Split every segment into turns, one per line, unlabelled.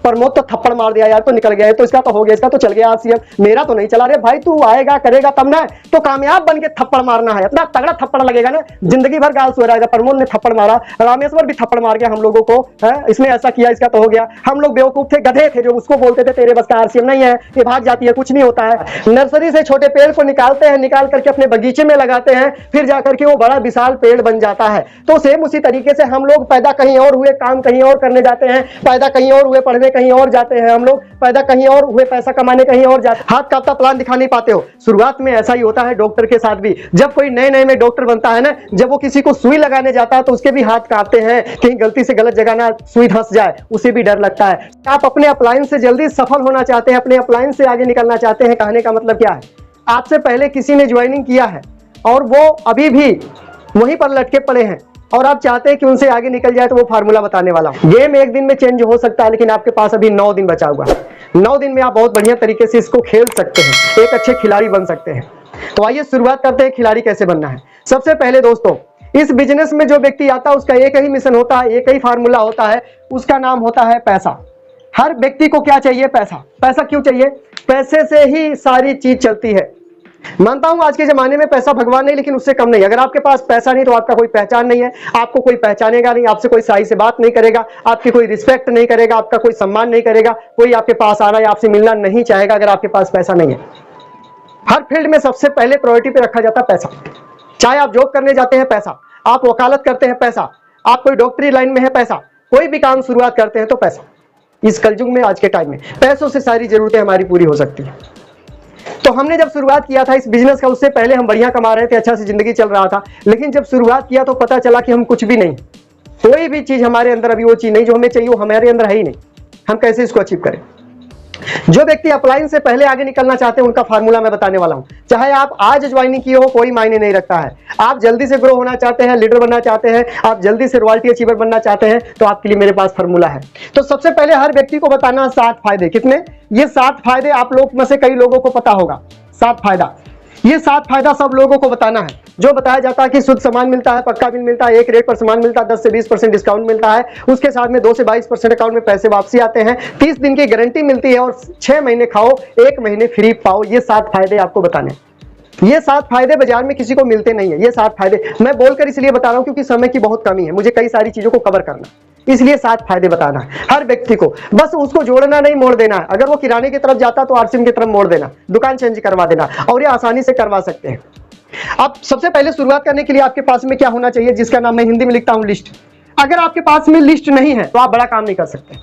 प्रमोद तो थप्पड़ मार दिया यार, तो निकल गया, तो इसका तो हो गया, इसका तो चल गया सीएम, मेरा तो नहीं चला। रे भाई तू आएगा करेगा तब ना, तो कामयाब बन के थप्पड़ मारना है, इतना तगड़ा थप्पड़ लगेगा ना, जिंदगी भर गाल सुराएगा। प्रमोद ने थप्पड़ मारा, रामेश्वर भी थप्पड़ मार गया हम लोगों को, इसने ऐसा किया, इसका तो हो गया। हम लोग बेवकूफ थे, गधे थे, जो उसको बोलते थे तेरे बस का आरसीएम नहीं है, ये भाग जाती है, कुछ नहीं होता है। नर्सरी से छोटे पेड़ को निकालते हैं, निकाल करके अपने बगीचे में लगाते हैं, फिर जाकर के वो बड़ा विशाल पेड़ बन जाता है। तो सेम उसी तरीके से हम लोग पैदा कहीं और हुए, काम कहीं और करने जाते हैं, पैदा कहीं और हुए, पढ़ने कहीं और जाते हैं, हम लोग पैदा कहीं और हुए, पैसा कमाने कहीं और जाते हैं, हाथ कांपता प्लान दिखा नहीं पाते हो। शुरुआत में ऐसा ही होता है डॉक्टर के साथ भी, जब कोई नए नए में डॉक्टर बनता है ना, जब वो किसी को सुई लगाने जाता है तो उसके भी हाथ कांपते हैं, कहीं गलती से गलत जगह ना सुई धंस जाए, उसे भी डर लगता है। आप अपने अपलाइन से जल्दी सफल होना चाहते हैं, अपने अपलाइन से आगे निकलना चाहते हैं, कहने का मतलब क्या है, आपसे पहले किसी ने ज्वाइनिंग किया है और वो अभी भी वहीं पर लटके पड़े हैं और आप चाहते हैं कि उनसे आगे निकल जाए, तो वो फार्मूला बताने वाला हूं। गेम एक दिन में चेंज हो सकता है, लेकिन आपके पास अभी 9 दिन बचा हुआ है। 9 दिन में आप बहुत बढ़िया तरीके से इसको खेल सकते हैं, एक अच्छे खिलाड़ी बन सकते हैं। तो आइए शुरुआत करते हैं, खिलाड़ी कैसे बनना है। सबसे पहले दोस्तों, इस बिजनेस में जो व्यक्ति आता है उसका एक ही मिशन होता है, एक ही फार्मूला होता है, उसका नाम होता है पैसा। हर व्यक्ति को क्या चाहिए? पैसा। पैसा क्यों चाहिए? पैसे से ही सारी चीज चलती है। मानता हूं आज के जमाने में पैसा भगवान नहीं, लेकिन उससे कम नहीं। अगर आपके पास पैसा नहीं तो आपका कोई पहचान नहीं है, आपको कोई पहचानेगा नहीं, आपसे कोई सही से बात नहीं करेगा, आपकी कोई रिस्पेक्ट नहीं करेगा, आपका कोई सम्मान नहीं करेगा, कोई आपके पास आना या आपसे मिलना नहीं चाहेगा अगर आपके पास पैसा नहीं है। हर फील्ड में सबसे पहले प्रायोरिटी पे रखा जाता है पैसा। चाहे आप जॉब करने जाते हैं पैसा, आप वकालत करते हैं पैसा, आप कोई डॉक्टरी लाइन में है पैसा, कोई भी काम शुरुआत करते हैं तो पैसा। इस कलयुग में आज के टाइम में पैसों से सारी जरूरतें हमारी पूरी हो सकती है। तो हमने जब शुरुआत किया था इस बिजनेस का, उससे पहले हम बढ़िया कमा रहे थे, अच्छा से जिंदगी चल रहा था, लेकिन जब शुरुआत किया तो पता चला कि हम कुछ भी नहीं, कोई भी चीज हमारे अंदर अभी वो चीज नहीं जो हमें चाहिए, वो हमारे अंदर है ही नहीं। हम कैसे इसको अचीव करें? जो व्यक्ति अपलाइन से पहले आगे निकलना चाहते हैं उनका फार्मूला मैं बताने वाला हूं। चाहे आप आज ज्वाइनिंग किए हो, कोई मायने नहीं रखता है। आप जल्दी से ग्रो होना चाहते हैं, लीडर बनना चाहते हैं, आप जल्दी से रॉयल्टी अचीवर बनना चाहते हैं, तो आपके लिए मेरे पास फार्मूला है। तो सबसे पहले हर व्यक्ति को बताना 7 फायदे। कितने? ये 7 फायदे आप लोग में से कई लोगों को पता होगा। 7 फायदा, ये 7 फायदा सब लोगों को बताना है। जो बताया जाता है कि शुद्ध सामान मिलता है, पक्का बिल मिलता है, एक रेट पर सामान मिलता है, 10 से 20% डिस्काउंट मिलता है, उसके साथ में 2 से 22% अकाउंट में पैसे वापसी आते हैं, 30 दिन की गारंटी मिलती है और 6 महीने खाओ 1 महीने फ्री पाओ। ये 7 फायदे आपको बताने। ये 7 फायदे बाजार में किसी को मिलते नहीं है। ये 7 फायदे मैं बोलकर इसलिए बता रहा हूं क्योंकि समय की बहुत कमी है, मुझे कई सारी चीजों को कवर करना, इसलिए 7 फायदे बताना है हर व्यक्ति को। बस उसको जोड़ना नहीं, मोड़ देना है। अगर वो किराने की तरफ जाता तो आरसीएम की तरफ मोड़ देना, दुकान चेंज करवा देना, और ये आसानी से करवा सकते हैं। अब सबसे पहले शुरुआत करने के लिए आपके पास में क्या होना चाहिए, जिसका नाम मैं हिंदी में लिखता हूं लिस्ट। अगर आपके पास में लिस्ट नहीं है तो आप बड़ा काम नहीं कर सकते।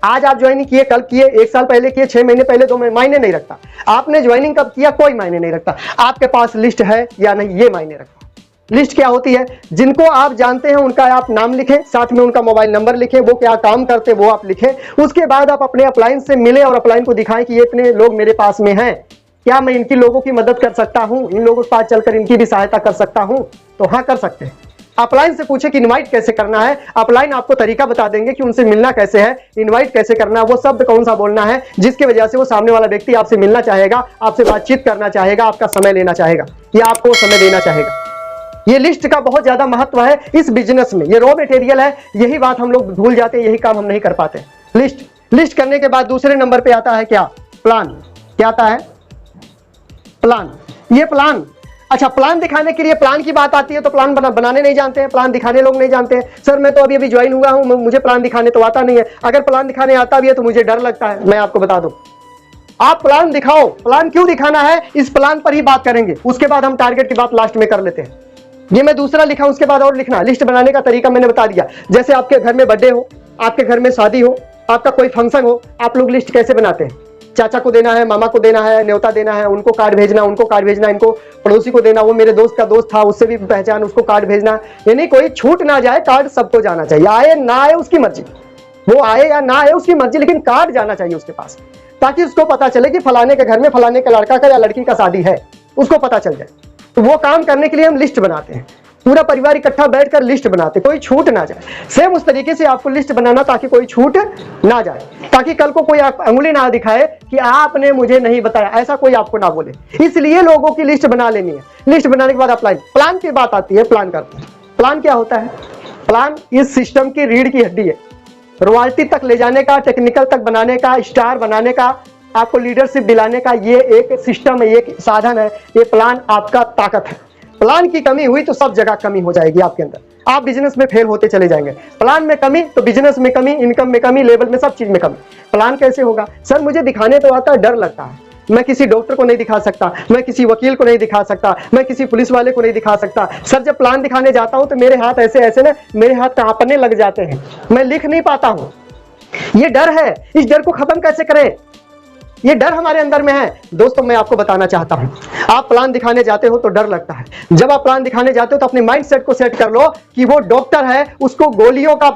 आज आप ज्वाइनिंग किए, कल किए, 1 साल पहले किए, 6 महीने पहले, 2 महीने, मायने नहीं रखता। आपने ज्वाइनिंग कब किया कोई मायने नहीं रखता। आपके पास लिस्ट है या नहीं ये मायने रखता। लिस्ट क्या होती है? जिनको आप जानते हैं उनका आप नाम लिखें, साथ में उनका मोबाइल नंबर लिखें, वो क्या काम करते हैं वो आप लिखें। उसके बाद आप अपने अपलाइन से मिले और अपलाइन को दिखाएं कि ये इतने लोग मेरे पास में हैं, क्या मैं इनकी लोगों की मदद कर सकता हूं, इन लोगों के पास चलकर इनकी भी सहायता कर सकता हूं? तो हाँ, कर सकते हैं। अपलाइन से पूछे कि इनवाइट कैसे करना है, अपलाइन आपको तरीका बता देंगे कि उनसे मिलना कैसे है, इनवाइट कैसे करना है, वो शब्द कौन सा बोलना है जिसकी वजह से वो सामने वाला व्यक्ति आपसे मिलना चाहेगा, आपसे बातचीत करना चाहेगा, आपका समय लेना चाहेगा या आपको समय देना चाहेगा। ये लिस्ट का बहुत ज्यादा महत्व है इस बिजनेस में। ये रॉ मटेरियल है, यही बात हम लोग भूल जाते हैं, यही काम हम नहीं कर पाते। लिस्ट करने के बाद दूसरे नंबर पे आता है क्या? प्लान। क्या आता है? प्लान। ये प्लान, अच्छा, प्लान दिखाने के लिए प्लान की बात आती है तो प्लान बनाने नहीं जानते हैं, प्लान दिखाने लोग नहीं जानते हैं। सर मैं तो अभी ज्वाइन हुआ हूं, मुझे प्लान दिखाने तो आता नहीं है। अगर प्लान दिखाने आता भी है तो मुझे डर लगता है। मैं आपको बता दूं, आप प्लान दिखाओ। प्लान क्यों दिखाना है, इस प्लान पर ही बात करेंगे, उसके बाद हम टारगेट की बात लास्ट में कर लेते हैं। ये मैं दूसरा लिखा, उसके बाद और लिखना। लिस्ट बनाने का तरीका मैंने बता दिया। जैसे आपके घर में बर्थडे हो, आपके घर में शादी हो, आपका कोई फंक्शन हो, आप लोग लिस्ट कैसे बनाते हैं? चाचा को देना है, मामा को देना है, न्योता देना है, उनको कार्ड भेजना, उनको कार्ड भेजना, इनको पड़ोसी को देना, वो मेरे दोस्त का दोस्त था उससे भी पहचान, उसको कार्ड भेजना। यानी कोई छूट ना जाए, कार्ड सबको जाना चाहिए। आए ना आए उसकी मर्जी, वो आए या ना आए उसकी मर्जी, लेकिन कार्ड जाना चाहिए उसके पास, ताकि उसको पता चले कि फलाने के घर में फलाने के लड़का का या लड़की का शादी है, उसको पता चल जाए। तो वो काम करने के लिए हम लिस्ट बनाते हैं, पूरा परिवार इकट्ठा बैठकर लिस्ट बनाते, कोई छूट ना जाए। सेम उस तरीके से आपको लिस्ट बनाना ताकि कोई छूट ना जाए, ताकि कल को कोई अंगुली ना दिखाए कि आपने मुझे नहीं बताया, ऐसा कोई आपको ना बोले। इसलिए लोगों की लिस्ट बना लेनी है। लिस्ट बनाने के बाद अप्लाई, प्लान की बात आती है, प्लान करते हैं। प्लान क्या होता है? प्लान इस सिस्टम की रीढ़ की हड्डी है। रॉयल्टी तक ले जाने का, टेक्निकल तक बनाने का, स्टार बनाने का, आपको लीडरशिप दिलाने का ये एक सिस्टम है, एक साधन है। ये प्लान आपका ताकत है। प्लान की कमी हुई तो सब जगह कमी हो जाएगी आपके अंदर, आप बिजनेस में फेल होते चले जाएंगे। प्लान में कमी तो बिजनेस में कमी, इनकम में कमी, लेवल में, सब चीज में कमी। प्लान कैसे होगा? सर मुझे दिखाने तो आता है, डर लगता है। मैं किसी डॉक्टर को नहीं दिखा सकता, मैं किसी वकील को नहीं दिखा सकता, मैं किसी पुलिस वाले को नहीं दिखा सकता। सर जब प्लान दिखाने जाता हूं तो मेरे हाथ ऐसे ऐसे ना, मेरे हाथ कांपने लग जाते हैं, मैं लिख नहीं पाता हूं। ये डर है, इस डर को खत्म कैसे करें? ये डर हमारे अंदर में है। दोस्तों मैं आपको बताना चाहता हूं, आप प्लान दिखाने जाते हो तो डर लगता है। जब आप प्लान दिखाने जाते हो तो अपने माइंड सेट को सेट कर लो कि वो डॉक्टर है, उसको गोलियों का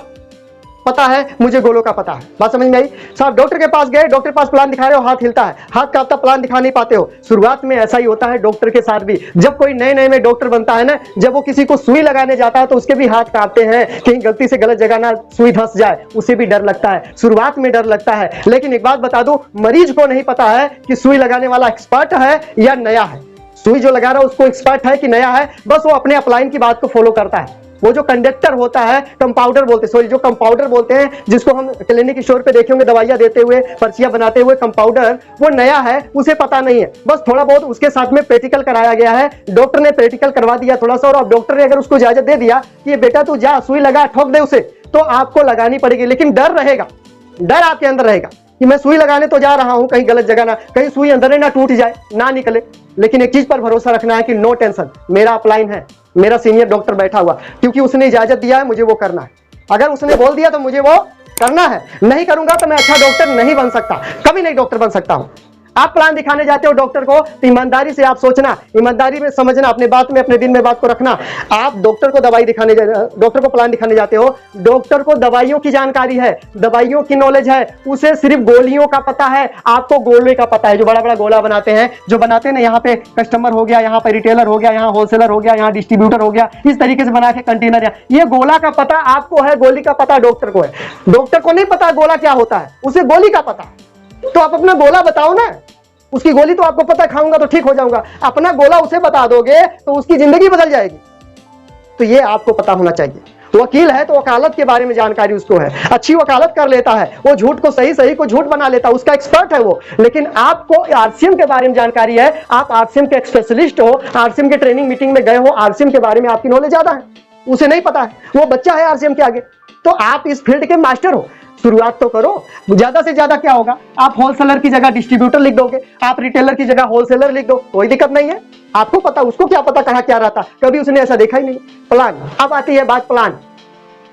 पता है, मुझे गोलों का पता है। बात समझ में आई? साहब डॉक्टर के पास गए, डॉक्टर के पास प्लान दिखा रहे हो, हाथ हिलता है, हाथ कांपता, प्लान दिखा नहीं पाते हो। शुरुआत में ऐसा ही होता है डॉक्टर के साथ भी। जब कोई नए नए में डॉक्टर बनता है ना, जब वो किसी को सुई लगाने जाता है तो उसके भी हाथ कांपते हैं, कहीं गलती से गलत जगह ना सुई धंस जाए, उसे भी डर लगता है, शुरुआत में डर लगता है। लेकिन एक बात बता दूं, मरीज को नहीं पता है कि सुई लगाने वाला एक्सपर्ट है या नया है। सुई जो लगा रहा है उसको एक्सपर्ट है कि नया है, बस वो अपने अपलाइन की बात को फॉलो करता है। वो जो कंडक्टर होता है, कंपाउंडर बोलते, सॉरी जो कंपाउंडर बोलते हैं, जिसको हम क्लिनिक स्टोर पे देखे होंगे दवाइयां देते हुए, पर्चियां बनाते हुए, कंपाउंडर, वो नया है, उसे पता नहीं है, बस थोड़ा बहुत उसके साथ में प्रैक्टिकल कराया गया है, डॉक्टर ने प्रैक्टिकल करवा दिया थोड़ा सा, और अब डॉक्टर ने अगर उसको इजाजत दे दिया कि बेटा तू जा सुई लगा, ठोक दे उसे, तो आपको लगानी पड़ेगी। लेकिन डर रहेगा, डर आपके अंदर रहेगा कि मैं सुई लगाने तो जा रहा हूं, कहीं गलत जगह ना, कहीं सुई अंदर ना टूट जाए, ना निकले। लेकिन एक चीज पर भरोसा रखना है कि नो टेंशन, मेरा अपलाइन है, मेरा सीनियर डॉक्टर बैठा हुआ, क्योंकि उसने इजाजत दिया है, मुझे वो करना है। अगर उसने बोल दिया तो मुझे वो करना है, नहीं करूंगा तो मैं अच्छा डॉक्टर नहीं बन सकता, कभी नहीं डॉक्टर बन सकता हूं। आप प्लान दिखाने जाते हो डॉक्टर को तो ईमानदारी से आप सोचना, ईमानदारी में समझना, अपने बात में, अपने दिन में बात को रखना। आप डॉक्टर को दवाई दिखाने, डॉक्टर को प्लान दिखाने जाते हो, डॉक्टर को दवाइयों की जानकारी है, दवाइयों की नॉलेज है, उसे सिर्फ गोलियों का पता है, आपको गोले का पता है। जो बड़ा बड़ा गोला बनाते हैं, जो बनाते हैं ना, यहाँ पे कस्टमर हो गया, यहाँ पे रिटेलर हो गया, यहाँ होलसेलर हो गया, यहाँ डिस्ट्रीब्यूटर हो गया, इस तरीके से बना के कंटेनर, ये गोला का पता आपको है, गोली का पता डॉक्टर को है। डॉक्टर को नहीं पता गोला क्या होता है, उसे गोली का पता है। तो आप अपना गोला बताओ ना, उसकी गोली तो आपको पता, खाऊंगा तो ठीक हो जाऊंगा, अपना गोला उसे बता दोगे तो उसकी जिंदगी बदल जाएगी। तो ये आपको पता होना चाहिए। वकील है तो वकालत के बारे में जानकारी उसको है, अच्छी वकालत कर लेता है, वो झूठ को सही, सही को झूठ बना लेता है, उसका एक्सपर्ट है वो। लेकिन आपको आरसीएम के बारे में जानकारी है, आप आरसीएम के स्पेशलिस्ट हो, आरसीएम के ट्रेनिंग मीटिंग में गए हो, आरसीएम के बारे में आपकी नॉलेज ज्यादा है, उसे नहीं पता है, वो बच्चा है आरसीएम के आगे। तो आप इस फील्ड के मास्टर हो, शुरुआत तो करो। ज्यादा से ज्यादा क्या होगा, आप होलसेलर की जगह डिस्ट्रीब्यूटर लिख दोगे, आप रिटेलर की जगह होलसेलर लिख दो, कोई दिक्कत नहीं है। आपको पता, उसको क्या पता कहां क्या रहता, कभी उसने ऐसा देखा ही नहीं। प्लान, अब आती है बात प्लान।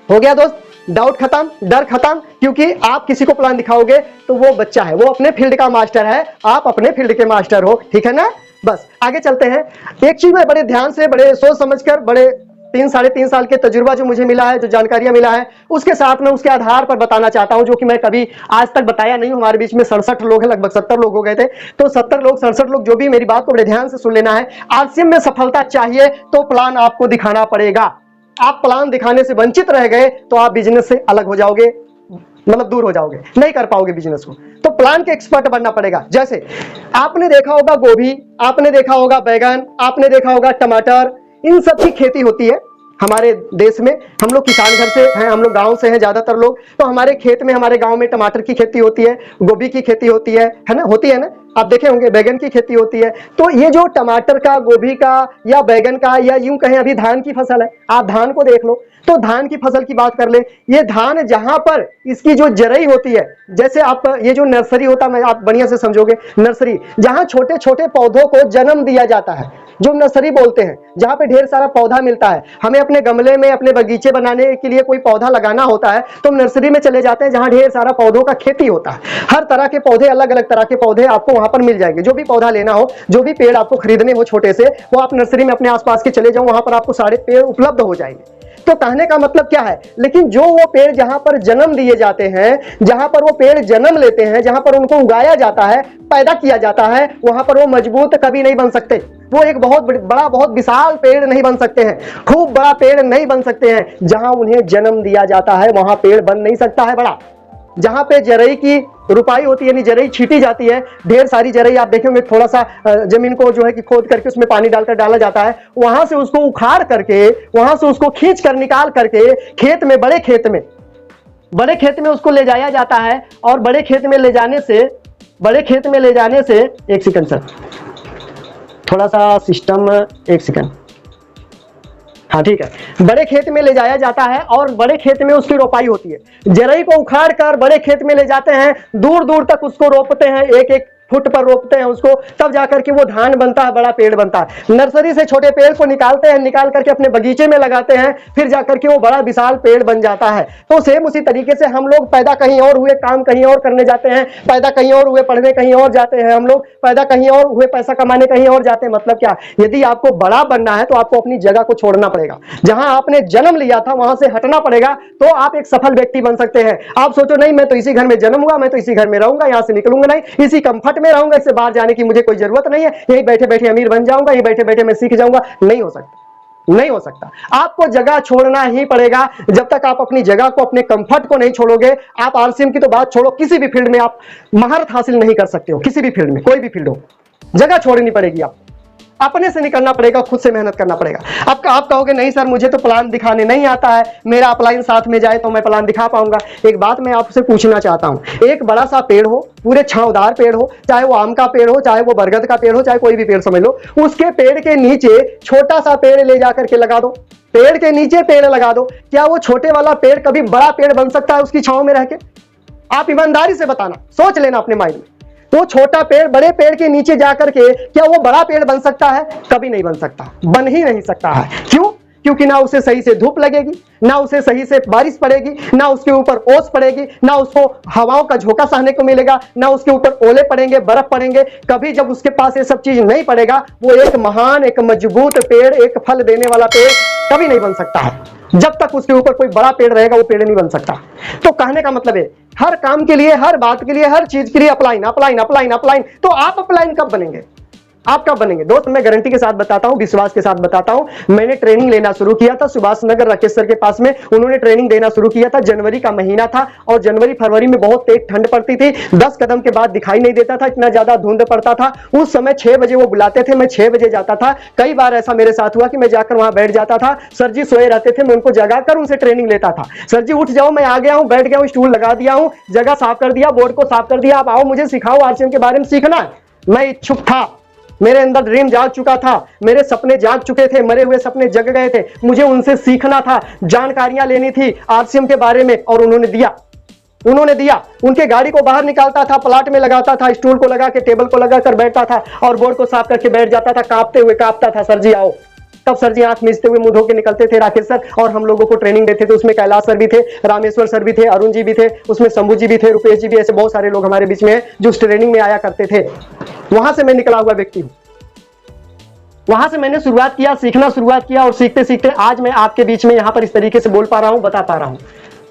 हो गया दोस्त, डाउट खत्म, डर खत्म, क्योंकि आप किसी को प्लान दिखाओगे तो वो बच्चा है, वो अपने फील्ड का मास्टर है, आप अपने फील्ड के मास्टर हो, ठीक है ना। बस आगे चलते हैं। एक चीज में बड़े ध्यान से, बड़े सोच समझकर, बड़े 3-3.5 साल के तजुर्बा जो मुझे मिला है, जो जानकारियां मिला है, उसके साथ में, उसके आधार पर बताना चाहता हूं, जो कि मैं कभी आज तक बताया नहीं हूं। हमारे बीच में 67 लोग हैं, लगभग 70 लोग हो गए थे, तो 70 लोग 67 लोग जो भी, मेरी बात को बड़े ध्यान से सुन लेना है। आरसीएम में सफलता चाहिए तो प्लान आपको दिखाना पड़ेगा। आप प्लान दिखाने से वंचित रह गए तो आप बिजनेस से अलग हो जाओगे, मतलब दूर हो जाओगे, नहीं कर पाओगे बिजनेस को। तो प्लान के एक्सपर्ट बनना पड़ेगा। जैसे आपने देखा होगा गोभी, आपने देखा होगा बैगन, आपने देखा होगा टमाटर, इन सब की खेती होती है हमारे देश में। हम लोग किसान घर से हैं, हम लोग गांव से हैं ज्यादातर लोग, तो हमारे खेत में, हमारे गांव में टमाटर की खेती होती है, गोभी की खेती होती है ना, होती है ना, आप देखे होंगे, बैगन की खेती होती है। तो ये जो टमाटर का, गोभी का या बैगन का, या यूं कहें अभी धान की फसल है, आप धान को देख लो, तो धान की फसल की बात कर ले, ये धान जहां पर इसकी जो जरई होती है, जैसे आप ये जो नर्सरी होता है, आप बढ़िया से समझोगे, नर्सरी जहां छोटे छोटे पौधों को जन्म दिया जाता है, जो नर्सरी बोलते हैं, जहां पे ढेर सारा पौधा मिलता है। हमें अपने गमले में, अपने बगीचे बनाने के लिए कोई पौधा लगाना होता है तो हम नर्सरी में चले जाते हैं, जहां ढेर सारा पौधों का खेती होता है। हर तरह के पौधे, अलग अलग तरह के पौधे आपको वहां पर मिल जाएंगे। जो भी पौधा लेना हो, जो भी पेड़ आपको खरीदने हो छोटे से, वो आप नर्सरी में अपने आसपास के चले जाओ, वहां पर आपको सारे पेड़ उपलब्ध हो जाएंगे। तो कहने का मतलब क्या है, लेकिन जो वो पेड़ जहां पर जन्म दिए जाते हैं, जहां पर वो पेड़ जन्म लेते हैं, जहां पर उनको उगाया जाता है, पैदा किया जाता है, वहां पर वो मजबूत कभी नहीं बन सकते। वो एक बहुत बड़ा, बहुत विशाल पेड़ नहीं बन सकते हैं, खूब बड़ा पेड़ नहीं बन सकते हैं। जहां उन्हें जन्म दिया जाता है वहां पेड़ बन नहीं सकता है बड़ा। जहां पे जरई की रुपाई होती है, यानी जरई छीटी जाती है, ढेर सारी जरई आप देखेंगे, थोड़ा सा जमीन को जो है कि खोद करके उसमें पानी डालकर डाला जाता है, वहां से उसको उखाड़ करके, वहां से उसको खींच कर निकाल करके खेत में, बड़े खेत में बड़े खेत में उसको ले जाया जाता है और बड़े खेत में ले जाने से एक सेकंड सर, थोड़ा सा सिस्टम, एक सेकंड, हाँ ठीक है। बड़े खेत में ले जाया जाता है और बड़े खेत में उसकी रोपाई होती है। जरई को उखाड़ कर बड़े खेत में ले जाते हैं, दूर दूर तक उसको रोपते हैं, एक एक फुट पर रोपते हैं उसको, तब जाकर के वो धान बनता है, बड़ा पेड़ बनता है। नर्सरी से छोटे पेड़ को निकालते हैं, निकाल करके अपने बगीचे में लगाते हैं, फिर जाकर के वो बड़ा विशाल पेड़ बन जाता है। तो सेम उसी तरीके से हम लोग पैदा कहीं और हुए, काम कहीं और करने जाते हैं, पैदा कहीं और हुए, पढ़ने कहीं और जाते हैं, हम लोग पैदा कहीं और हुए, पैसा कमाने कहीं और जाते हैं। मतलब क्या, यदि आपको बड़ा बनना है तो आपको अपनी जगह को छोड़ना पड़ेगा, जहां आपने जन्म लिया था वहां से हटना पड़ेगा, तो आप एक सफल व्यक्ति बन सकते हैं। आप सोचो नहीं मैं तो इसी घर में जन्म हुआ, मैं तो इसी घर में रहूंगा, यहां से निकलूंगा नहीं, इसी कंफर्ट में रहूंगा, इससे बाहर जाने की मुझे कोई जरूरत नहीं है, यही बैठे बैठे अमीर बन जाऊंगा, यही बैठे बैठे मैं सीख जाऊंगा। नहीं हो सकता, नहीं हो सकता। आपको जगह छोड़ना ही पड़ेगा। जब तक आप अपनी जगह को, अपने कंफर्ट को नहीं छोड़ोगे, आप आरसीएम की तो बात छोड़ो, किसी भी फील्ड में आप महारत हासिल नहीं कर सकते हो। किसी भी फील्ड में, कोई भी फील्ड हो, जगह छोड़नी पड़ेगी। आप अपने से निकलना पड़ेगा, खुद से मेहनत करना पड़ेगा। आप कहोगे नहीं सर मुझे तो प्लान दिखाने नहीं आता है, मेरा अपलाइन साथ में जाए तो मैं प्लान दिखा पाऊंगा। एक बात मैं आपसे पूछना चाहता हूं, एक बड़ा सा पेड़ हो, पूरे छांवदार पेड़ हो, चाहे वो आम का पेड़ हो, चाहे वो बरगद का पेड़ हो, चाहे कोई भी पेड़ समझ लो, उसके पेड़ के नीचे छोटा सा पेड़ ले जाकर के लगा दो, पेड़ के नीचे पेड़ लगा दो। क्या वो छोटे वाला पेड़ कभी बड़ा पेड़ बन सकता है उसकी छांव में रह के? आप ईमानदारी से बताना, सोच लेना अपने माइंड में। वो छोटा पेड़ बड़े पेड़ के नीचे जाकर के क्या वो बड़ा पेड़ बन सकता है? कभी नहीं बन सकता, बन ही नहीं सकता है। क्यों? क्योंकि ना उसे सही से धूप लगेगी, ना उसे सही से बारिश पड़ेगी, ना उसके ऊपर ओस पड़ेगी, ना उसको हवाओं का झोंका सहने को मिलेगा, ना उसके ऊपर ओले पड़ेंगे, बर्फ पड़ेंगे। कभी जब उसके पास ये सब चीज नहीं पड़ेगा, वो एक महान, एक मजबूत पेड़, एक फल देने वाला पेड़ कभी नहीं बन सकता है। जब तक उसके ऊपर कोई बड़ा पेड़ रहेगा वो पेड़ नहीं बन सकता। तो कहने का मतलब है हर काम के लिए, हर बात के लिए, हर चीज के लिए अपलाइन अपलाइन अपलाइन अपलाइन। तो आप अपलाइन कब बनेंगे? आप कब बनेंगे? दोस्त मैं गारंटी के साथ बताता हूं, विश्वास के साथ बताता हूं। मैंने ट्रेनिंग लेना शुरू किया था सुभाष नगर राकेश सर के पास में, उन्होंने ट्रेनिंग देना शुरू किया था। जनवरी का महीना था और जनवरी फरवरी में बहुत तेज ठंड पड़ती थी, 10 कदम के बाद दिखाई नहीं देता था, इतना ज्यादा धुंध पड़ता था। उस समय 6 बजे वो बुलाते थे, मैं 6 बजे जाता था। कई बार ऐसा मेरे साथ हुआ कि मैं जाकर वहां बैठ जाता था, सर जी सोए रहते थे, मैं उनको जगाकर उनसे ट्रेनिंग लेता था। सर जी उठ जाओ, मैं आ गया हूं, बैठ गया हूं, स्टूल लगा दिया हूं, जगह साफ कर दिया, बोर्ड को साफ कर दिया, आप आओ मुझे सिखाओ, आरसीएम के बारे में सीखना है। मैं इच्छुक था, मेरे अंदर ड्रीम जाग चुका था, मेरे सपने जाग चुके थे, मरे हुए सपने जग गए थे, मुझे उनसे सीखना था, जानकारियां लेनी थी आरसीएम के बारे में। और उन्होंने दिया। उनके गाड़ी को बाहर निकालता था, प्लाट में लगाता था, स्टूल को लगा के, टेबल को लगा कर बैठता था और बोर्ड को साफ करके बैठ जाता था, कांपते हुए कांपता था, सर जी आओ। तब सर जी आंख मिचते हुए मुंह धो के निकलते थे, राकेश सर, और हम लोगों को ट्रेनिंग देते थे। उसमें कैलाश सर भी थे, रामेश्वर सर भी थे, अरुण जी भी थे, उसमें शंभू जी भी थे, रुपेश जी भी, ऐसे बहुत सारे लोग हमारे बीच में हैं जो उस ट्रेनिंग में आया करते थे। वहां से मैं निकला हुआ व्यक्ति हूं, वहां से मैंने शुरुआत किया, सीखना शुरुआत किया, और सीखते सीखते आज मैं आपके बीच में यहां पर इस तरीके से बोल पा रहा हूं, बता पा रहा हूं।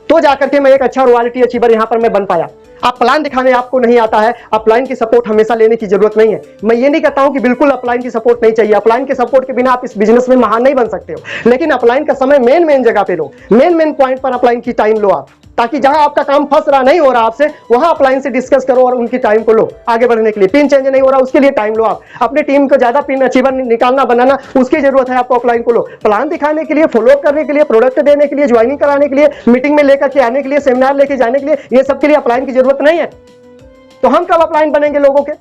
तो जाकर के मैं एक अच्छा रॉयल्टी अचीवर यहां पर मैं बन पाया। आप प्लान दिखाने आपको नहीं आता है, अपलाइन की सपोर्ट हमेशा लेने की जरूरत नहीं है। मैं ये नहीं कहता हूं कि बिल्कुल अपलाइन की सपोर्ट नहीं चाहिए, अपलाइन के सपोर्ट के बिना आप इस बिजनेस में महान नहीं बन सकते हो। लेकिन अपलाइन का समय मेन जगह पे लो, मेन पॉइंट पर अपलाइन की टाइम लो आप, ताकि जहां आपका काम फंस रहा, नहीं हो रहा आपसे, वहां अपलाइन से डिस्कस करो और उनकी टाइम को लो आगे बढ़ने के लिए। पिन चेंज नहीं हो रहा उसके लिए टाइम लो आप, अपनी टीम को ज्यादा पिन अचीवर निकालना बनाना उसकी जरूरत है आपको, अपलाइन को लो। प्लान दिखाने के लिए, फॉलो करने के लिए, प्रोडक्ट देने के लिए, ज्वाइनिंग कराने के लिए, मीटिंग में लेकर के आने के लिए, सेमिनार लेके जाने के लिए, ये सब के लिए अपलाइन की जरूरत नहीं है। तो हम कब अपलाइन बनेंगे लोगों के?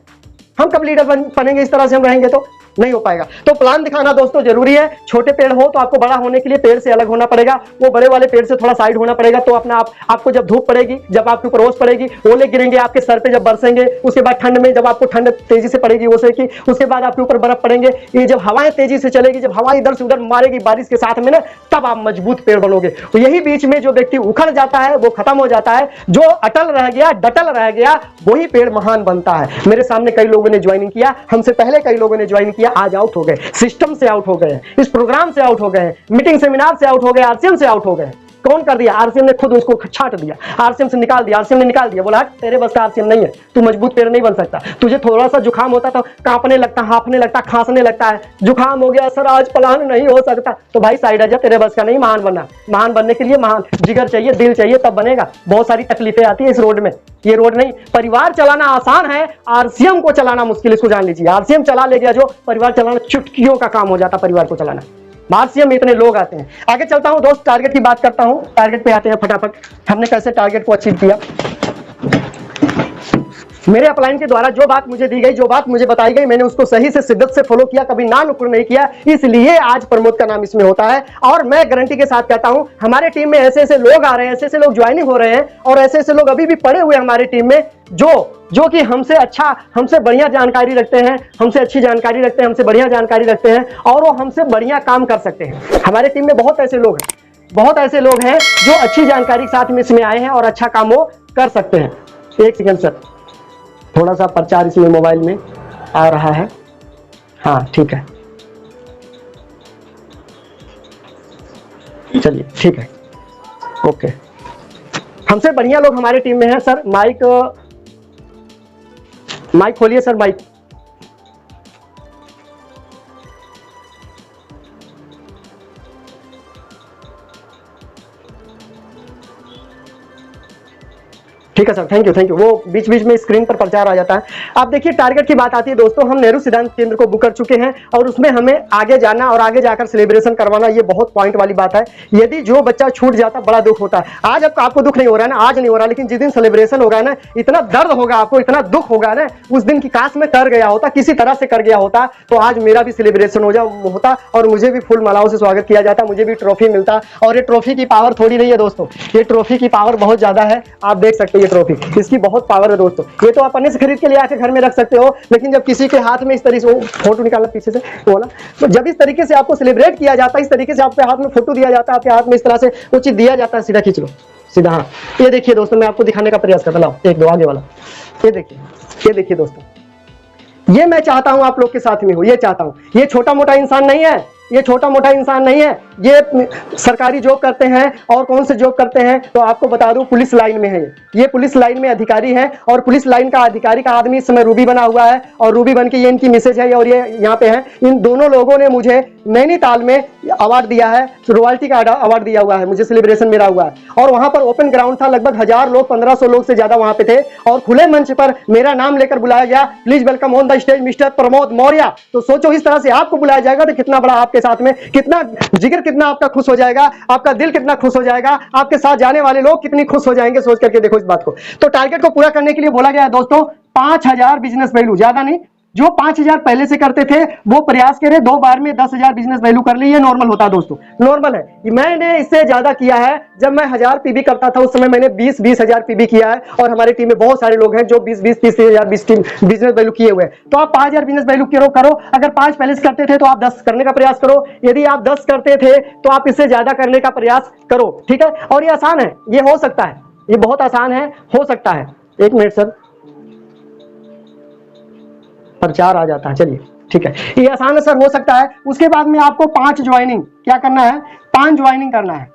हम कब लीडर बनेंगे? इस तरह से हम रहेंगे तो नहीं हो पाएगा। तो प्लान दिखाना दोस्तों जरूरी है। छोटे पेड़ हो तो आपको बड़ा होने के लिए पेड़ से अलग होना पड़ेगा, वो बड़े वाले पेड़ से थोड़ा साइड होना पड़ेगा। तो अपना आपको जब धूप पड़ेगी, जब आपके ऊपर ओस पड़ेगी, ओले गिरेंगे आपके सर पे, जब बरसेंगे, उसके बाद ठंड में जब आपको ठंड तेजी से पड़ेगी ओसे की, उसके बाद आपके ऊपर बर्फ पड़ेंगे, ये जब हवाएं तेजी से चलेगी, जब हवा इधर से उधर मारेगी बारिश के साथ में ना, तब आप मजबूत पेड़ बनोगे। तो यही बीच में जो व्यक्ति उखड़ जाता है वो खत्म हो जाता है, जो अटल रह गया, डटल रह गया, वही पेड़ महान बनता है। मेरे सामने कई लोगों ने ज्वाइनिंग किया, हमसे पहले कई लोगों ने ज्वाइन किया, आज आउट हो गए, सिस्टम से आउट हो गए, इस प्रोग्राम से आउट हो गए, मीटिंग सेमिनार से आउट हो गए, आरसीएम से आउट हो गए। कौन कर दिया? आरसीएम ने खुद उसको छाट दिया, आरसीएम से निकाल दिया, आरसीएम ने निकाल दिया, बोला तेरे बस का आरसीएम नहीं है, तू मजबूत पेड़ नहीं बन सकता। तुझे थोड़ा सा जुकाम होता तो कांपने लगता, हांफने लगता, खांसने लगता है, जुकाम हो गया सर आज प्लान नहीं हो सकता, तो भाई साइड आ जा, तेरे बस का नहीं महान बनना। महान बनने के लिए महान जिगर चाहिए, दिल चाहिए, तब बनेगा। बहुत सारी तकलीफें आती है इस रोड में, ये रोड नहीं। परिवार चलाना आसान है, आरसीएम को चलाना मुश्किल, इसको जान लीजिए। आरसीएम चला ले गया जो, परिवार चलाना चुटकियों का काम हो जाता, परिवार को चलाना बाहर सीएम में इतने लोग आते हैं। आगे चलता हूं दोस्त, टारगेट की बात करता हूं। टारगेट पे आते हैं फटाफट, हमने कैसे टारगेट को अचीव किया। मेरे अपलाइन के द्वारा जो बात मुझे दी गई, जो बात मुझे बताई गई, मैंने उसको सही से शिद्दत से फॉलो किया, कभी ना नुक्र नहीं किया, इसलिए आज प्रमोद का नाम इसमें होता है। और मैं गारंटी के साथ कहता हूं, हमारे टीम में ऐसे ऐसे लोग आ रहे हैं, ऐसे ऐसे लोग ज्वाइनिंग हो रहे हैं, और ऐसे ऐसे लोग अभी भी पड़े हुए हमारी टीम में जो कि हमसे अच्छा, हमसे बढ़िया जानकारी रखते हैं, हमसे अच्छी जानकारी रखते हैं, हमसे बढ़िया जानकारी रखते हैं, और वो हमसे बढ़िया काम कर सकते हैं। हमारे टीम में बहुत ऐसे लोग हैं, बहुत ऐसे लोग हैं जो अच्छी जानकारी के साथ में इसमें आए हैं और अच्छा काम वो कर सकते हैं। एक सेकंड सर, थोड़ा सा प्रचार इसमें मोबाइल में आ रहा है। हाँ ठीक है, चलिए ठीक है, ओके। हमसे बढ़िया लोग हमारे टीम में हैं। सर माइक खोलिए सर, माइक। ठीक है सर, थैंक यू। वो बीच बीच में स्क्रीन पर प्रचार आ जाता है। आप देखिए, टारगेट की बात आती है दोस्तों, हम नेहरू सिद्धांत केंद्र को बुक कर चुके हैं और उसमें हमें आगे जाना और आगे जाकर सेलिब्रेशन करवाना, ये बहुत पॉइंट वाली बात है। यदि जो बच्चा छूट जाता, बड़ा दुख होता है। आज आपको दुख नहीं हो रहा है ना, आज नहीं हो रहा, लेकिन जिस दिन सेलिब्रेशन होगा ना, इतना दर्द होगा आपको, इतना दुख होगा ना उस दिन की, काश में कर गया होता, किसी तरह से कर गया होता, तो आज मेरा भी सेलिब्रेशन होता और मुझे भी फूल मालाओं से स्वागत किया जाता, मुझे भी ट्रॉफी मिलता। और ये ट्रॉफी की पावर थोड़ी नहीं है दोस्तों, ये ट्रॉफी की पावर बहुत ज्यादा है। आप देख सकते हैं ये ट्रॉफी, इसकी बहुत पावर है दोस्तों। ये तो आप अन्य से खरीद के ले आके घर में रख सकते हो, लेकिन जब किसी के हाथ में इस तरीके से, फोटो निकालना पीछे से बोला, तो जब इस तरीके से आपको सेलिब्रेट किया जाता है, इस तरीके से आपके हाथ में फोटो दिया जाता है, आपके हाथ में इस तरह से वो चीज दिया जाता है, सीधा खींच लो सीधा। हाँ, ये देखिए दोस्तों, मैं आपको दिखाने का प्रयास करता हूँ, एक दो आगे वाला, ये देखिए दोस्तों, ये मैं चाहता हूं आप लोग के साथ में हो, ये चाहता हूं। ये छोटा मोटा इंसान नहीं है, ये छोटा मोटा इंसान नहीं है, ये सरकारी जॉब करते हैं। और कौन से जॉब करते हैं तो आपको बता दूं, पुलिस लाइन में है। ये पुलिस लाइन में अधिकारी है, और पुलिस लाइन का अधिकारी का आदमी इस समय रूबी बना हुआ है, और रूबी बन के ये इनकी मिसेज है, और ये यहाँ पे है। इन दोनों लोगों ने मुझे नैनीताल में अवार्ड दिया है, रॉयल्टी का अवार्ड दिया हुआ है, मुझे सेलिब्रेशन मेरा हुआ है। और वहां पर ओपन ग्राउंड था, लगभग 1000 लोग, 1500 लोग से ज्यादा वहां पे थे, और खुले मंच पर मेरा नाम लेकर बुलाया गया, please welcome on the stage mister Pramod Maurya. तो सोचो, इस तरह से आपको बुलाया जाएगा तो कितना बड़ा आपके साथ में, कितना जिगर, कितना आपका खुश हो जाएगा, आपका दिल कितना खुश हो जाएगा, आपके साथ जाने वाले लोग कितनी खुश हो जाएंगे, सोच करके देखो इस बात को। तो टारगेट को पूरा करने के लिए बोला गया है दोस्तों 5000 बिजनेस वैल्यू, ज्यादा नहीं। जो 5000 पहले से करते थे वो प्रयास करे 2 बार में 10,000 बिजनेस वैल्यू कर ली, ये नॉर्मल होता है दोस्तों, नॉर्मल है। मैंने इससे ज्यादा किया है, जब मैं 1000 पीबी करता था उस समय मैंने 20,000 पीबी किया है, और हमारी टीम में बहुत सारे लोग हैं जो 20,000 बिजनेस वैल्यू किए हुए हैं। तो आप 5000 बिजनेस वैल्यू करो। अगर 5 पहले से करते थे तो आप 10 करने का प्रयास करो, यदि आप 10 करते थे तो आप इससे ज्यादा करने का प्रयास करो, ठीक है। और ये आसान है, ये हो सकता है, ये बहुत आसान है, हो सकता है। 1 मिनट सर, प्रचार आ जाता है, चलिए ठीक है, ये आसान है सर, हो सकता है। उसके बाद में आपको 5 ज्वाइनिंग क्या करना है, 5 ज्वाइनिंग करना है।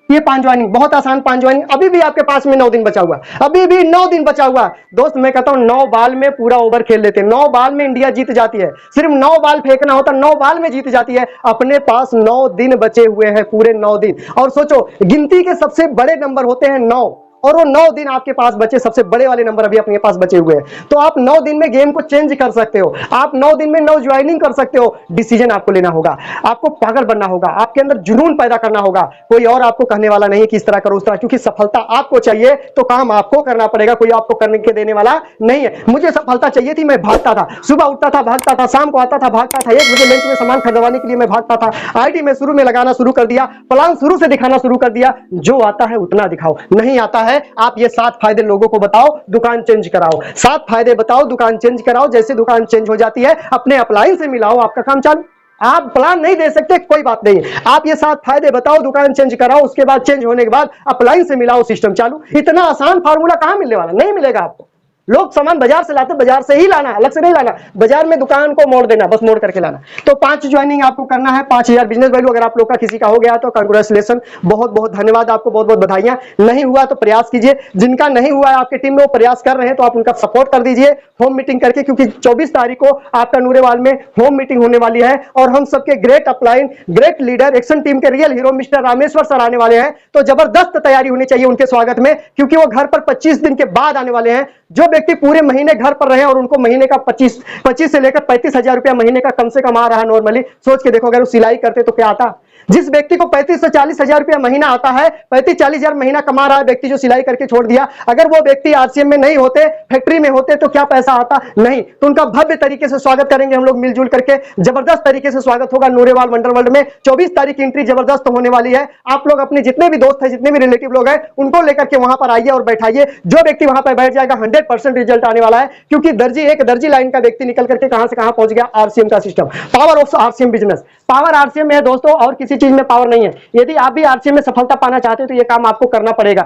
ये 5 ज्वाइनिंग बहुत आसान, 5 ज्वाइनिंग। अभी भी आपके पास में 9 दिन बचा हुआ, अभी भी 9 दिन बचा हुआ दोस्त। मैं कहता हूं 9 बाल में पूरा ओवर खेल लेते, 9 बाल में इंडिया जीत जाती है। सिर्फ 9 बाल फेंकना होता, 9 बाल में जीत जाती है। अपने पास 9 दिन बचे हुए हैं, पूरे 9 दिन। और सोचो, गिनती के सबसे बड़े नंबर होते हैं 9, और वो 9 दिन आपके पास बचे, सबसे बड़े वाले नंबर अभी अपने पास बचे हुए हैं। तो आप 9 दिन में गेम को चेंज कर सकते हो, आप 9 दिन में 9 ज्वाइनिंग कर सकते हो। डिसीजन आपको लेना होगा, आपको पागल बनना होगा, आपके अंदर जुनून पैदा करना होगा। कोई और आपको कहने वाला नहीं कि इस तरह करो उस तरह, क्योंकि सफलता आपको चाहिए तो काम आपको करना पड़ेगा, कोई आपको करने के देने वाला नहीं है। मुझे सफलता चाहिए थी, मैं भागता था, सुबह उठता था भागता था, शाम को आता था भागता था, 1 बजे लंच में सामान खरीदवाने के लिए मैं भागता था। आईटी में शुरू में लगाना शुरू कर दिया, प्लान शुरू से दिखाना शुरू कर दिया। जो आता है उतना दिखाओ, नहीं आता है आप ये 7 फायदे लोगों को बताओ, दुकान चेंज कराओ। 7 फायदे बताओ, दुकान चेंज कराओ। जैसे दुकान चेंज हो जाती है अपने अपलाइन से मिलाओ, आपका काम चालू। आप प्लान नहीं दे सकते, कोई बात नहीं, आप ये 7 फायदे बताओ, दुकान चेंज कराओ, उसके बाद चेंज होने के बाद अपलाइन से मिलाओ, सिस्टम चालू। इतना आसान फार्मूला कहां मिलने वाला, नहीं मिलेगा आपको। लोग सामान बाजार से लाते, बाजार से ही लाना, अलग से नहीं लाना। बाजार में दुकान को मोड़ देना, बस मोड़ करके लाना। तो 5 ज्वाइनिंग आपको करना है, 5000 बिजनेस वैल्यू। अगर आप लोग का किसी का हो गया तो कांग्रेचुलेशन, बहुत बहुत धन्यवाद आपको, बहुत बहुत बधाइयां। नहीं हुआ तो प्रयास कीजिए, जिनका नहीं हुआ है आपके टीम में वो प्रयास कर रहे हैं तो आप उनका सपोर्ट कर दीजिए होम मीटिंग करके, क्योंकि 24 तारीख को आपका नूरेवाल में होम मीटिंग होने वाली है। और हम सबके great upline, great leader, action team के real hero mister Rameshwar sir आने वाले हैं। तो जबरदस्त तैयारी होनी चाहिए उनके स्वागत में, क्योंकि वो घर पर 25 दिन के बाद आने वाले हैं। जो व्यक्ति पूरे महीने घर पर रहे और उनको महीने का 25 से लेकर 35,000 रुपया महीने का कम से कम आ रहा है नॉर्मली, सोच के देखो अगर वो सिलाई करते तो क्या आता। जिस व्यक्ति को 35 से 40,000 रुपया महीना आता है, 35-40,000 महीना कमा रहा है व्यक्ति जो सिलाई करके छोड़ दिया, अगर वो व्यक्ति आरसीएम में नहीं होते, फैक्ट्री में होते तो क्या पैसा आता? नहीं। तो उनका भव्य तरीके से स्वागत करेंगे हम लोग मिलजुल करके, जबरदस्त तरीके से स्वागत होगा नूरेवाल वंडर वर्ल्ड में। 24 तारीख की एंट्री जबरदस्त होने वाली है। आप लोग अपने जितने भी दोस्त हैं, जितने भी रिलेटिव लोग हैं, उनको लेकर के वहां पर आइए और बैठाइए। जो व्यक्ति वहां पर बैठ जाएगा 100% रिजल्ट आने वाला है, क्योंकि एक दर्जी लाइन का व्यक्ति निकल करके कहां से कहां पहुंच गया। आरसीएम का system, power of RCM business, power RCM में है दोस्तों, और किसी चीज में पावर नहीं है। यदि आप भी आरसीएम में सफलता पाना चाहते हो तो यह काम आपको करना पड़ेगा।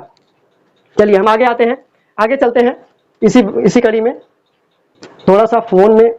चलिए हम आगे आते हैं, आगे चलते हैं। इसी कड़ी में थोड़ा सा फोन में,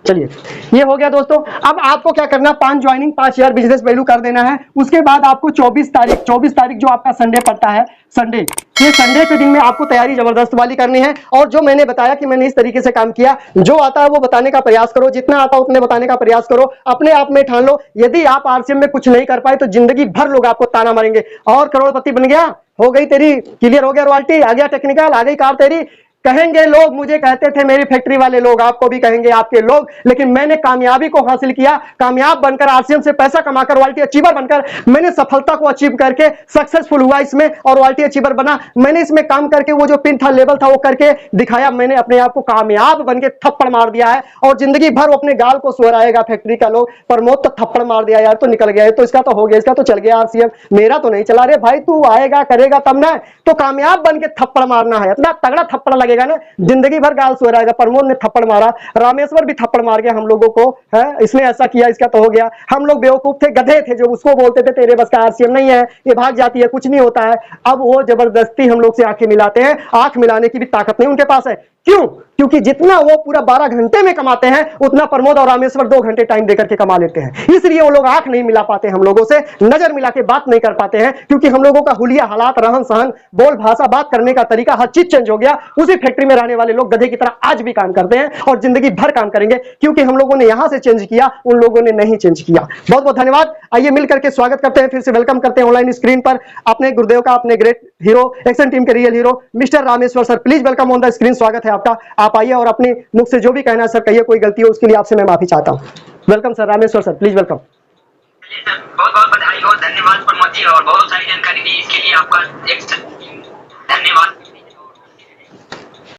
चलिए ये हो गया दोस्तों। अब आपको क्या करना, 5 ज्वाइनिंग 5,000 बिजनेस वैल्यू कर देना है। उसके बाद आपको 24 तारीख जो आपका संडे पड़ता है, संडे, ये संडे के दिन में आपको तैयारी जबरदस्त वाली करनी है। और जो मैंने बताया कि मैंने इस तरीके से काम किया, जो आता है वो बताने का प्रयास करो, जितना आता है उतने बताने का प्रयास करो, अपने आप में ठान लो। यदि आप आरसीएम में कुछ नहीं कर पाए तो जिंदगी भर लोग आपको ताना मारेंगे, और करोड़पति बन गया, हो गई तेरी, क्लियर हो गया रॉयल्टी, आ गया टेक्निकल, आ गई कार तेरी, कहेंगे लोग। मुझे कहते थे मेरी फैक्ट्री वाले लोग, आपको भी कहेंगे आपके लोग, लेकिन मैंने कामयाबी को हासिल किया। कामयाब बनकर आरसीएम से पैसा कमाकर रॉयल्टी अचीवर बनकर मैंने सफलता को अचीव करके सक्सेसफुल हुआ इसमें और रॉयल्टी अचीवर बना। मैंने इसमें काम करके वो जो पिन था, लेवल था, वो करके दिखाया। मैंने अपने आप को कामयाब बनके थप्पड़ मार दिया है, और जिंदगी भर वो अपने गाल को सुहराएगा फैक्ट्री का लोग, प्रमोद तो थप्पड़ मार दिया यार, तो निकल गया, तो इसका तो हो गया, इसका तो चल गया आरसीएम, मेरा तो नहीं चला रे भाई। तू आएगा करेगा तब ना, तो कामयाब बनके थप्पड़ मारना है, इतना तगड़ा थप्पड़ लगेगा ना, जिंदगी भर गाल सुहराएगा। प्रमोद ने थप्पड़ मारा, रामेश्वर भी थप्पड़ मार गया हम लोगों को, है इसने ऐसा किया, इसका तो हो गया। हम लोग बेवकूफ थे, गधे थे, जो उसको बोलते थे तेरे बस का आरसीएम नहीं है, ये भाग जाती है, कुछ नहीं होता है। अब वो जबरदस्ती हम लोग से आंखें मिलाते हैं, आंख मिलाने की भी ताकत नहीं उनके पास है। क्यों? क्योंकि जितना वो पूरा 12 घंटे में कमाते हैं, उतना प्रमोद और रामेश्वर 2 घंटे टाइम देकर के कमा लेते हैं। इसलिए वो लोग आंख नहीं मिला पाते हम लोगों से, नजर मिला के बात नहीं कर पाते हैं, क्योंकि हम लोगों का हुलिया, हालात, रहन सहन, बोल भाषा, बात करने का तरीका, हर चीज चेंज हो गया। उसी फैक्ट्री में रहने वाले लोग गधे की तरह आज भी काम करते हैं और जिंदगी भर काम करेंगे, क्योंकि हम लोगों ने यहां से चेंज किया, उन लोगों ने नहीं चेंज किया। बहुत बहुत धन्यवाद। आइए मिलकर के स्वागत करते हैं, फिर से वेलकम करते हैं ऑनलाइन स्क्रीन पर अपने गुरुदेव का, अपने ग्रेट हीरो, एक्शन टीम के real hero mister Rameshwar sir. Please welcome on the screen, स्वागत है आपका। आप आइए और अपने मुख से जो भी कहना है सर कहिए, कोई गलती हो उसके लिए आपसे मैं माफी चाहता हूं। Welcome sir, Rameshwar sir, please welcome.
बहुत बहुत बधाई हो, धन्यवाद प्रमोद जी, और बहुत सारी जानकारी दी इसके लिए आपका धन्यवाद।